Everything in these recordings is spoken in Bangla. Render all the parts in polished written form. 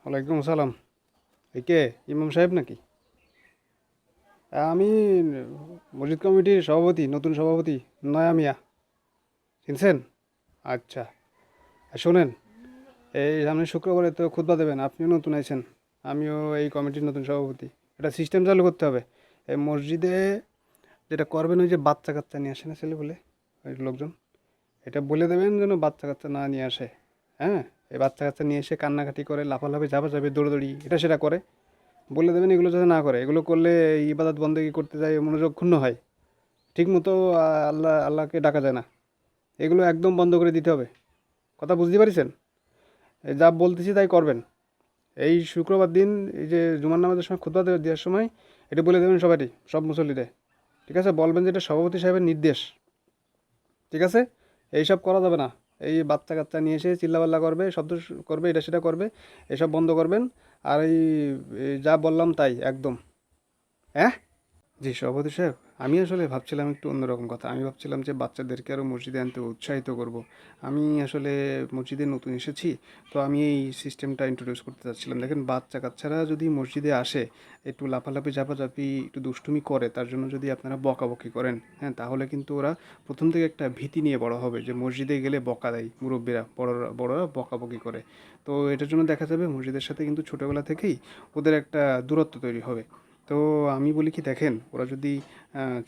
ওয়ালাইকুম আসসালাম। এই কে, ইমাম সাহেব নাকি? আমি মসজিদ কমিটির সভাপতি, নতুন সভাপতি নয়া মিয়া। চিনছেন? আচ্ছা। শোনেন, এই সামনের শুক্রবারে তো খুতবা দেবেন, আপনিও নতুন আছেন, আমিও এই কমিটির নতুন সভাপতি। একটা সিস্টেম চালু করতে হবে। এই মসজিদে যেটা করবেন, ওই যে বাচ্চা কাচ্চা নিয়ে আসে না ছেলে বলে, ওই লোকজন, এটা বলে দেবেন যেন বাচ্চা কাচ্চা না নিয়ে আসে। হ্যাঁ, এই বাচ্চা কাচ্চা নিয়ে এসে কান্নাকাটি করে, লাফালাফি ঝাপাঝাপি দৌড়দৌড়ি এটা সেটা করে, বলে দেবেন এগুলো যাতে না করে। এগুলো করলে এই ইবাদত বন্দেগী করতে যায় মনোযোগ ক্ষুণ্ণ হয়, ঠিক মতো আল্লাহকে ডাকা যায় না। এগুলো একদম বন্ধ করে দিতে হবে। কথা বুঝতে পারছেন? এই যা বলতেছি তাই করবেন। এই শুক্রবার দিন, এই যে জুমার নামাজের সময় খুতবা দেওয়ার সময় এটা বলে দেবেন সবারই, সব মুসল্লিদের। ঠিক আছে? বলবেন যে এটা সভাপতি সাহেবের নির্দেশ। ঠিক আছে? এইসব করা যাবে না। এই বাচ্চা কাচ্চা নিয়ে এসে চিল্লাপাল্লা করবে, শব্দ করবে, এটা সেটা করবে, এসব বন্ধ করবেন। আর এই যা বললাম তাই একদম। হ্যাঁ, জি সভাপতি সাহেব, আমি আসলে ভাবছিলাম একটু অন্যরকম কথা। আমি ভাবছিলাম যে বাচ্চাদেরকে আরও মসজিদে আনতে উৎসাহিত করব। আমি আসলে মসজিদে নতুন এসেছি, তো আমি এই সিস্টেমটা ইন্ট্রোডিউস করতে চাচ্ছিলাম। দেখেন, বাচ্চা কাচ্চারা যদি মসজিদে আসে, একটু লাফালাফি ঝাপাঝাপি একটু দুষ্টুমি করে, তার জন্য যদি আপনারা বকাবকি করেন, হ্যাঁ, তাহলে কিন্তু ওরা প্রথম থেকে একটা ভীতি নিয়ে বড় হবে যে মসজিদে গেলে বকা দেয় মুরব্বীরা, বড়রা বড়রা বকাবকি করে। তো এটার জন্য দেখা যাবে মসজিদের সাথে কিন্তু ছোটোবেলা থেকেই ওদের একটা দূরত্ব তৈরি হবে। তো আমি বলি কি, দেখেন, ওরা যদি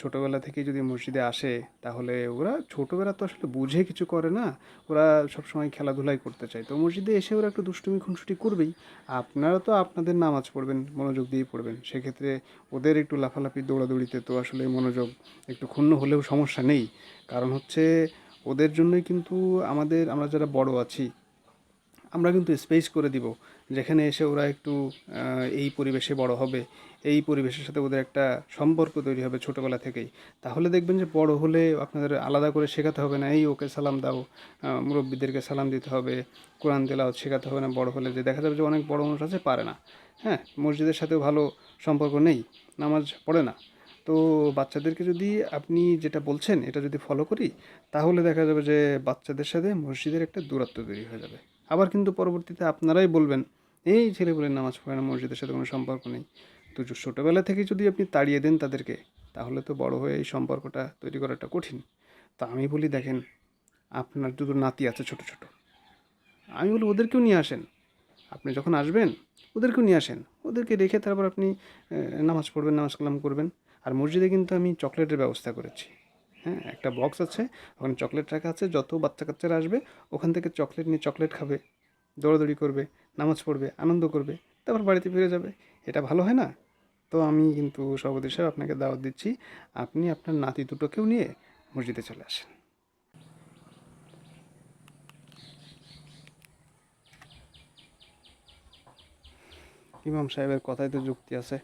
ছোটোবেলা থেকেই যদি মসজিদে আসে, তাহলে ওরা ছোটোবেলা তো আসলে বুঝে কিছু করে না, ওরা সবসময় খেলাধুলাই করতে চায়। তো মসজিদে এসে ওরা একটু দুষ্টুমি খুনসুটি করবেই। আপনারা তো আপনাদের নামাজ পড়বেন, মনোযোগ দিয়ে পড়বেন, সেক্ষেত্রে ওদের একটু লাফালাফি দৌড়াদৌড়িতে তো আসলে মনোযোগ একটু ক্ষুণ্ণ হলেও সমস্যা নেই। কারণ হচ্ছে, ওদের জন্যই কিন্তু আমরা যারা বড় আছি, আমরা কিন্তু স্পেস করে দিব, যেখানে এসে ওরা একটু এই পরিবেশে বড় হবে, এই পরিবেশের সাথে ওদের একটা সম্পর্ক তৈরি হবে ছোটোবেলা থেকেই। তাহলে দেখবেন যে বড় হলে আপনাদের আলাদা করে শেখাতে হবে না, এই ওকে সালাম দাও, মুরব্বীদেরকে সালাম দিতে হবে, কোরআন তেলাওয়াত শেখাতে হবে না। বড় হলে যে দেখা যাবে যে অনেক বড় মানুষ আছে পারে না, হ্যাঁ, মসজিদের সাথেও ভালো সম্পর্ক নেই, নামাজ পড়ে না। তো বাচ্চাদেরকে যদি আপনি যেটা বলছেন এটা যদি ফলো করি, তাহলে দেখা যাবে যে বাচ্চাদের সাথে মসজিদের একটা দূরত্ব তৈরি হয়ে যাবে। আবার কিন্তু পরবর্তীতে আপনারাই বলবেন, এই ছেলেপুলের নামাজ পড়ে না, মসজিদের সাথে কোনো সম্পর্ক নেই। তো ছোটোবেলা থেকে যদি আপনি তাড়িয়ে দেন তাদেরকে, তাহলে তো বড় হয়ে এই সম্পর্কটা তৈরি করাটা কঠিন। তা আমি বলি, দেখেন, আপনার দুটো নাতি আছে ছোট ছোট, আমি বলি ওদেরকেও নিয়ে আসেন। আপনি যখন আসবেন, ওদেরকেও নিয়ে আসেন, ওদেরকে রেখে তারপর আপনি নামাজ পড়বেন, নামাজ কালাম করবেন। আর মসজিদে কিন্তু আমি চকলেটের ব্যবস্থা করেছি। হ্যাঁ, একটা বক্স আছে, ওখানে চকলেট রাখা আছে, যত বাচ্চা কাচ্চারা আসবে ওখান থেকে চকলেট নিয়ে চকলেট খাবে, দৌড়াদৌড়ি করবে, নামাজ পড়বে, আনন্দ করবে, তারপর বাড়িতে ফিরে যাবে। এটা ভালো হয় না? তো আমি কিন্তু সভাপতি সাহেব আপনাকে দাওয়াত দিচ্ছি, আপনি আপনার নাতি দুটোকেও নিয়ে মসজিদে চলে আসেন। ইমাম সাহেবের কথায় তো যুক্তি আছে।